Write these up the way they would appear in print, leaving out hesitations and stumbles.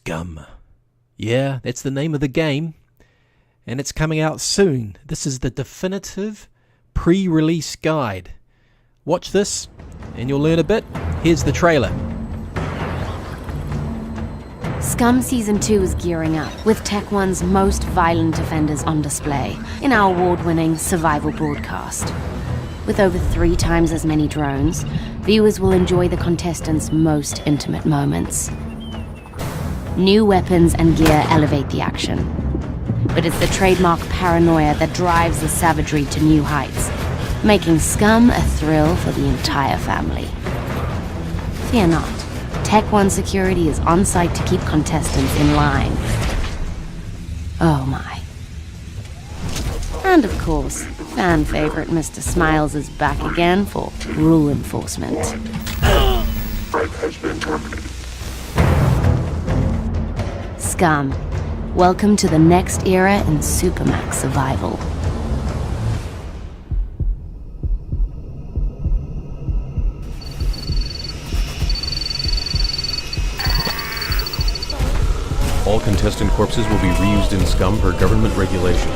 Scum. Yeah, that's the name of the game, and it's coming out soon. This is the definitive pre-release guide. Watch this, and you'll learn a bit. Here's the trailer. Scum Season 2 is gearing up, with Tech One's most violent offenders on display in our award-winning survival broadcast. With over 3 times as many drones, viewers will enjoy the contestants' most intimate moments. New weapons and gear elevate the action, but it's the trademark paranoia that drives the savagery to new heights, making Scum a thrill for the entire family. Fear not. Tech One security is on site to keep contestants in line. Oh my. And of course, fan favorite Mr. Smiles is back again for rule enforcement. Scum, welcome to the next era in Supermax survival. All contestant corpses will be reused in Scum per government regulations.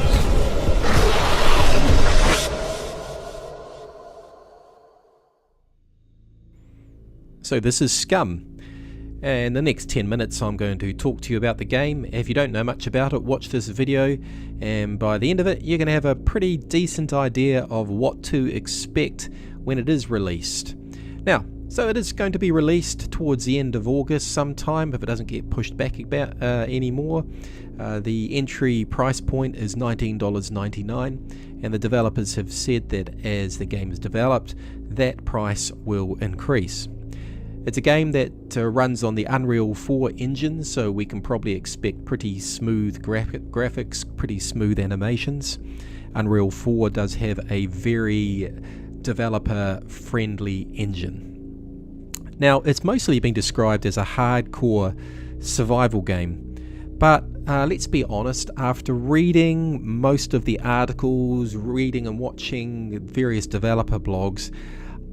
So this is Scum, and the next 10 minutes I'm going to talk to you about the game. If you don't know much about it, watch this video, and by the end of it you're going to have a pretty decent idea of what to expect when it is released. Now, so it is going to be released towards the end of August sometime, if it doesn't get pushed back anymore. The entry price point is $19.99, and the developers have said that as the game is developed, that price will increase. It's a game that runs on the Unreal 4 engine, so we can probably expect pretty smooth graphics, pretty smooth animations. Unreal 4 does have a very developer-friendly engine. Now, it's mostly been described as a hardcore survival game, but let's be honest, after reading most of the articles, reading and watching various developer blogs,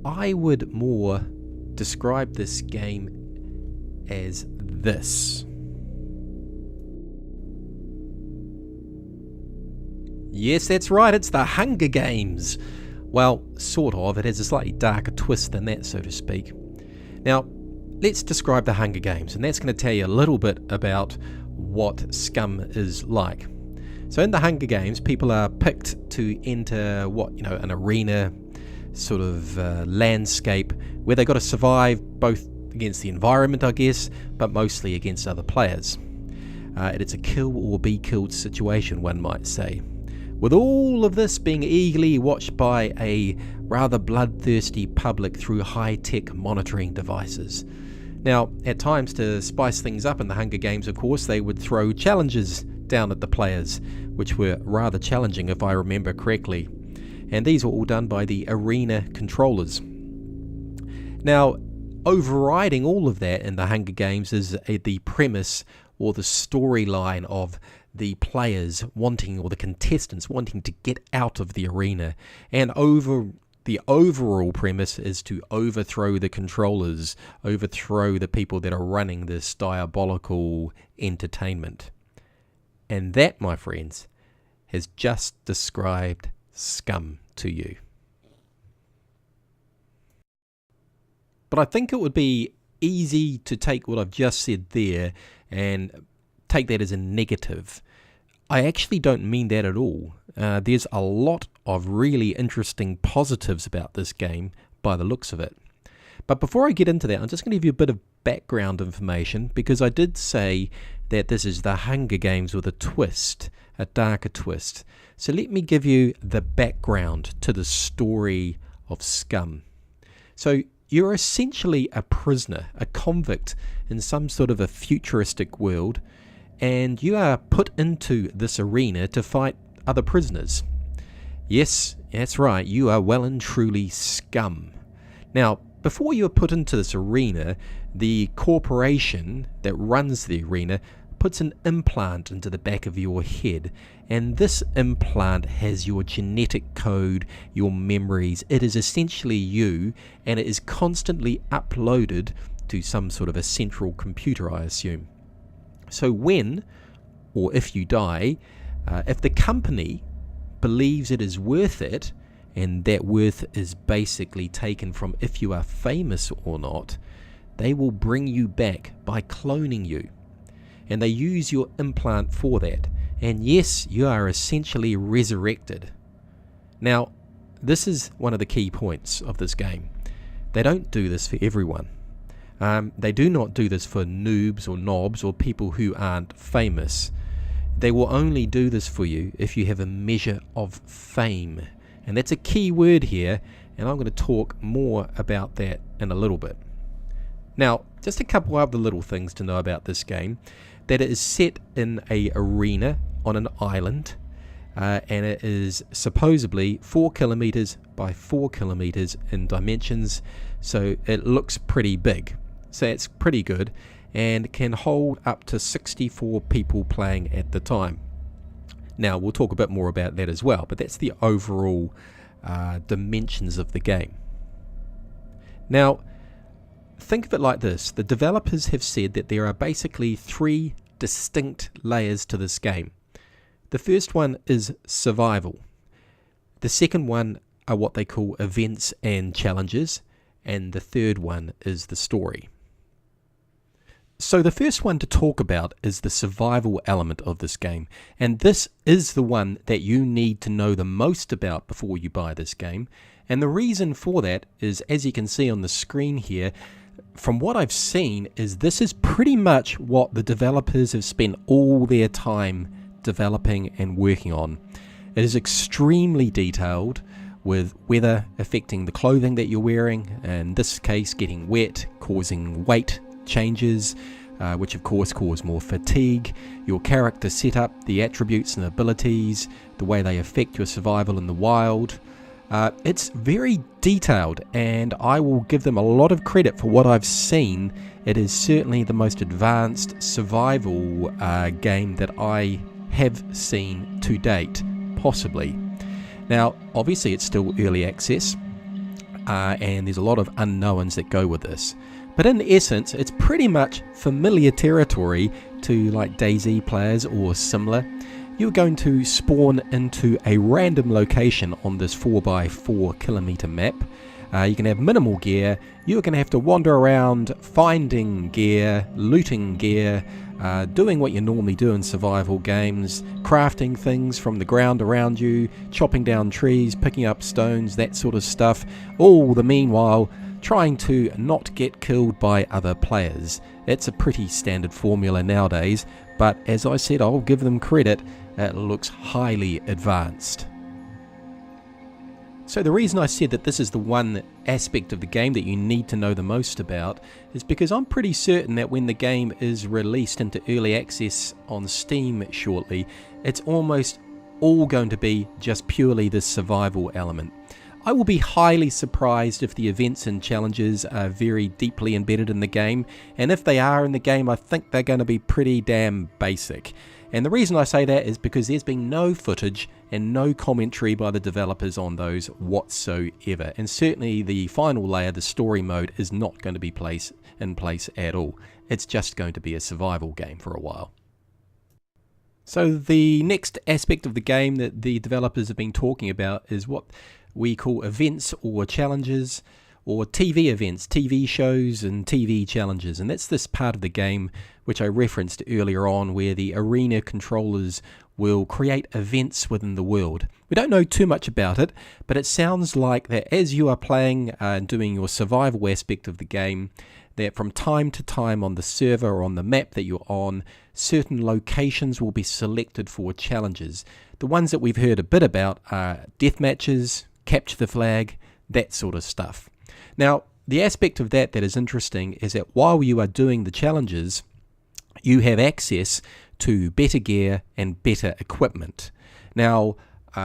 I would more describe this game as this. Yes, that's right, it's the Hunger Games. Well, sort of. It has a slightly darker twist than that, so to speak. Now, let's describe the Hunger Games, and that's going to tell you a little bit about what Scum is like. So in the Hunger Games, people are picked to enter an arena sort of landscape where they've got to survive both against the environment, I guess, but mostly against other players. It's a kill or be killed situation, one might say. With all of this being eagerly watched by a rather bloodthirsty public through high-tech monitoring devices. Now, at times, to spice things up in the Hunger Games, of course, they would throw challenges down at the players, which were rather challenging if I remember correctly. And these were all done by the arena controllers. Now, overriding all of that in the Hunger Games is the premise or the storyline of the players wanting, or the contestants wanting, to get out of the arena. And the overall premise is to overthrow the controllers, overthrow the people that are running this diabolical entertainment. And that, my friends, has just described Scum to you. But I think it would be easy to take what I've just said there and take that as a negative. I actually don't mean that at all. There's a lot of really interesting positives about this game by the looks of it. But before I get into that, I'm just going to give you a bit of background information, because I did say that this is the Hunger Games with a twist, a darker twist. So let me give you the background to the story of Scum. So you're essentially a prisoner, a convict in some sort of a futuristic world, and you are put into this arena to fight other prisoners. Yes, that's right, you are well and truly Scum. Now, before you are put into this arena, the corporation that runs the arena puts an implant into the back of your head, and this implant has your genetic code, your memories. It is essentially you, and it is constantly uploaded to some sort of a central computer, I assume. So when, or if you die, if the company believes it is worth it, and that worth is basically taken from if you are famous or not, they will bring you back by cloning you. And they use your implant for that. And yes, you are essentially resurrected. Now, this is one of the key points of this game. They don't do this for everyone. They do not do this for noobs or knobs or people who aren't famous. They will only do this for you if you have a measure of fame. And that's a key word here, and I'm going to talk more about that in a little bit. Now, just a couple other little things to know about this game. That it is set in an arena on an island, and it is supposedly 4 kilometers by 4 kilometers in dimensions, so it looks pretty big. So it's pretty good, and can hold up to 64 people playing at the time. Now, we'll talk a bit more about that as well, but that's the overall dimensions of the game. Now, think of it like this. The developers have said that there are basically 3 distinct layers to this game. The first one is survival. The second one are what they call events and challenges, and the third one is the story. So the first one to talk about is the survival element of this game, and this is the one that you need to know the most about before you buy this game. And the reason for that is, as you can see on the screen here, from what I've seen, is this is pretty much what the developers have spent all their time developing and working on. It is extremely detailed, with weather affecting the clothing that you're wearing, in this case getting wet, causing weight changes, which of course cause more fatigue, your character setup, the attributes and abilities, the way they affect your survival in the wild. It's very detailed, and I will give them a lot of credit for what I've seen. It is certainly the most advanced survival game that I have seen to date, possibly. Now, obviously it's still early access, and there's a lot of unknowns that go with this. But in essence, it's pretty much familiar territory to like DayZ players or similar. You're going to spawn into a random location on this 4x4 kilometer map. You can have minimal gear. You're going to have to wander around finding gear, looting gear, doing what you normally do in survival games, crafting things from the ground around you, chopping down trees, picking up stones, that sort of stuff. All the meanwhile trying to not get killed by other players. It's a pretty standard formula nowadays, but as I said, I'll give them credit. It looks highly advanced. So the reason I said that this is the one aspect of the game that you need to know the most about is because I'm pretty certain that when the game is released into early access on Steam shortly, it's almost all going to be just purely the survival element. I will be highly surprised if the events and challenges are very deeply embedded in the game, and if they are in the game, I think they're going to be pretty damn basic. And the reason I say that is because there's been no footage and no commentary by the developers on those whatsoever. And certainly the final layer, the story mode, is not going to be in place at all. It's just going to be a survival game for a while. So the next aspect of the game that the developers have been talking about is what we call events or challenges, or TV events, TV shows and TV challenges. And that's this part of the game which I referenced earlier on, where the arena controllers will create events within the world. We don't know too much about it, but it sounds like that as you are playing and doing your survival aspect of the game, that from time to time on the server or on the map that you're on, certain locations will be selected for challenges. The ones that we've heard a bit about are death matches, capture the flag, that sort of stuff. Now, the aspect of that is interesting is that while you are doing the challenges, you have access to better gear and better equipment. Now,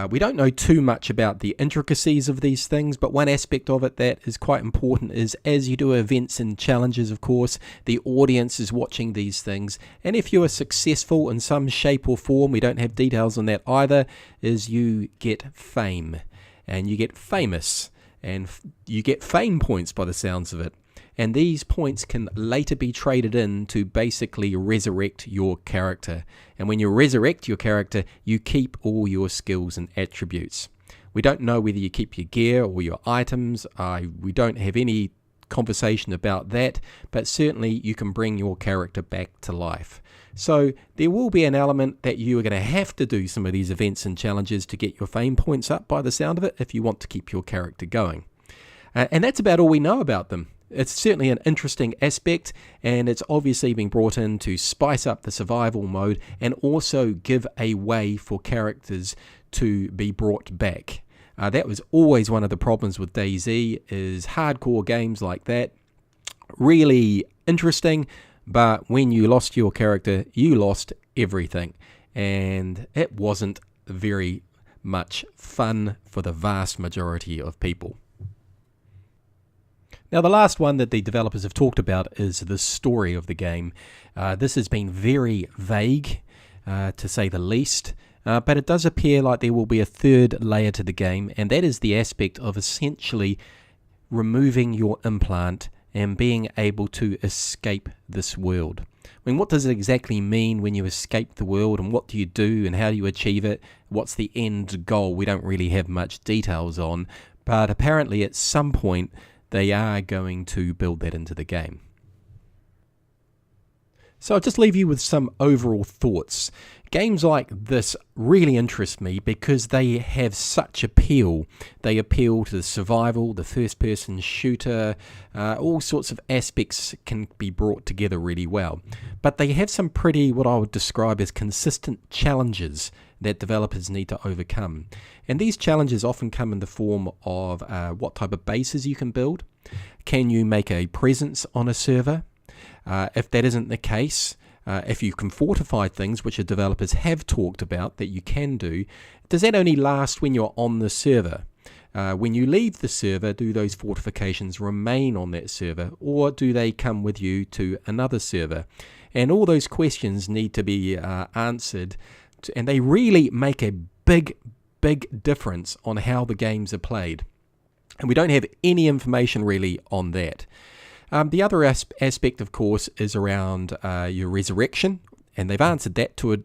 we don't know too much about the intricacies of these things, but one aspect of it that is quite important is as you do events and challenges, of course, the audience is watching these things, and if you are successful in some shape or form, we don't have details on that either, is you get fame, and you get famous, and you get fame points by the sounds of it. and these points can later be traded in to basically resurrect your character. And when you resurrect your character, you keep all your skills and attributes. We don't know whether you keep your gear or your items. We don't have any conversation about that, but certainly you can bring your character back to life. So there will be an element that you are going to have to do some of these events and challenges to get your fame points up by the sound of it if you want to keep your character going. And that's about all we know about them. It's certainly an interesting aspect, and it's obviously being brought in to spice up the survival mode and also give a way for characters to be brought back. That was always one of the problems with DayZ, is hardcore games like that. Really interesting, but when you lost your character, you lost everything. And it wasn't very much fun for the vast majority of people. Now, the last one that the developers have talked about is the story of the game. This has been very vague, to say the least. But it does appear like there will be a third layer to the game, and that is the aspect of essentially removing your implant and being able to escape this world. I mean, what does it exactly mean when you escape the world, and what do you do, and how do you achieve it? What's the end goal? We don't really have much details on, but apparently at some point they are going to build that into the game. So I'll just leave you with some overall thoughts. Games like this really interest me because they have such appeal. They appeal to the survival, the first-person shooter, all sorts of aspects can be brought together really well. But they have some pretty, what I would describe as consistent challenges that developers need to overcome. And these challenges often come in the form of what type of bases you can build. Can you make a presence on a server? If that isn't the case, if you can fortify things, which the developers have talked about that you can do, does that only last when you're on the server? When you leave the server, do those fortifications remain on that server, or do they come with you to another server? And all those questions need to be answered, and they really make a big difference on how the games are played. And we don't have any information really on that. The other aspect, of course, is around your resurrection, and they've answered that to a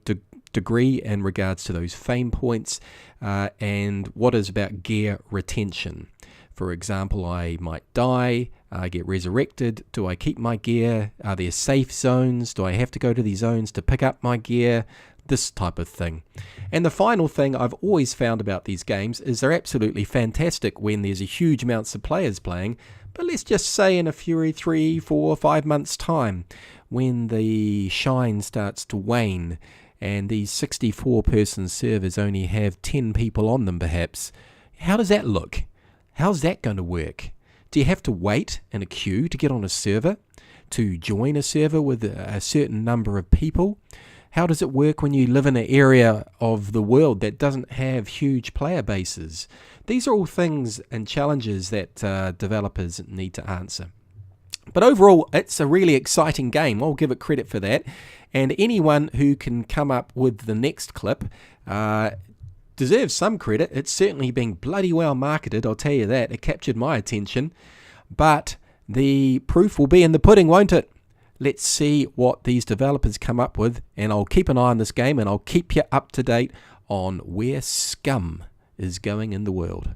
degree in regards to those fame points, and what is about gear retention. For example, I might die, get resurrected. Do I keep my gear? Are there safe zones? Do I have to go to these zones to pick up my gear? This type of thing. And the final thing I've always found about these games is they're absolutely fantastic when there's a huge amounts of players playing. But let's just say in a few 3, 4, 5 months' time, when the shine starts to wane and these 64-person servers only have 10 people on them perhaps, how does that look? How's that going to work? Do you have to wait in a queue to get on a server? To join a server with a certain number of people? How does it work when you live in an area of the world that doesn't have huge player bases? These are all things and challenges that developers need to answer. But overall, it's a really exciting game. I'll give it credit for that. And anyone who can come up with the next clip deserves some credit. It's certainly been bloody well marketed, I'll tell you that. It captured my attention. But the proof will be in the pudding, won't it? Let's see what these developers come up with, and I'll keep an eye on this game, and I'll keep you up to date on where Scum is going in the world.